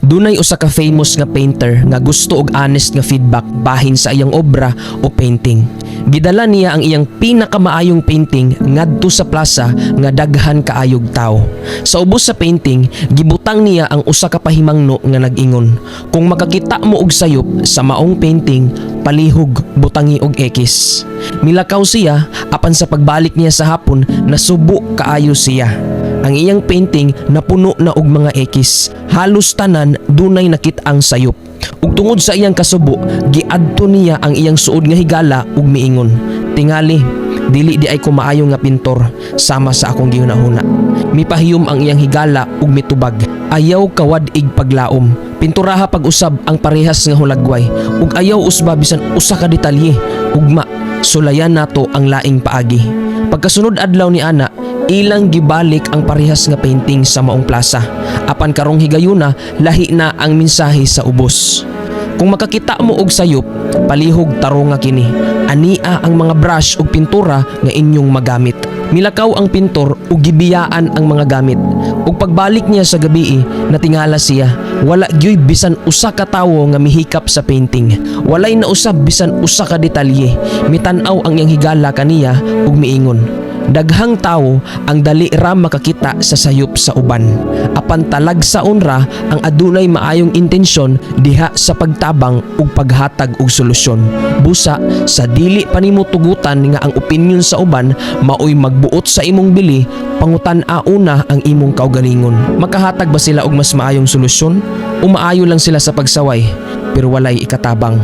Dunay usa ka famous nga painter nga gusto og honest nga feedback bahin sa iyang obra o painting. Gidala niya ang iyang pinakamaayong painting ngadto sa plaza nga daghan kaayog tao. Sa ubos sa painting, gibutang niya ang usa ka pahimangno nga nag-ingon, "Kung makakita mo og sayop sa maong painting, palihog butangi og X." Milakaw siya apan sa pagbalik niya sa hapon nasubo kaayo siya. Ang iyang painting napuno na og mga X. Halos tanan dunay nakit-ang sayop. Ug tungod sa iyang kasubo, giadto niya ang iyang suod nga higala ug miingon, "Tingali, dili di ay ko maayo nga pintor sama sa akong gihunahuna." Mipahiyom ang iyang higala ug mitubag, "Ayaw kawad-ig paglaom. Pinturaha pag-usab ang parehas nga hulagway ug ayaw usba bisan usa ka detalye. Ugma, sulayan nato ang laing paagi." Pagkasunod adlaw ni ana, ilang gibalik ang parehas nga painting sa maong plaza. Apan karong higayuna, lahi na ang mensahe sa ubos. "Kung makakita mo og sayop, palihog tarong nga kini. Ania ang mga brush ug pintura nga inyong magamit." Milakaw ang pintor ug gibiyaan ang mga gamit. Ug pagbalik niya sa gabii, natingala siya, wala gyoy bisan usa ka tawo nga mihikap sa painting. Walay nausab bisan usa ka detalye. Mitan-aw ang iyang higala kaniya ug miingon, "Daghang tawo ang dali ra makakita sa sayop sa uban. Apan talagsaon ra ang adunay maayong intensyon diha sa pagtabang ug paghatag og solusyon. Busa sa dili pa nimo tugutan nga ang opinyon sa uban maoy magbuot sa imong bili, pangutan-a una ang imong kaugalingon. Makahatag ba sila og mas maayong solusyon o maayo lang sila sa pagsaway pero walay ikatabang?"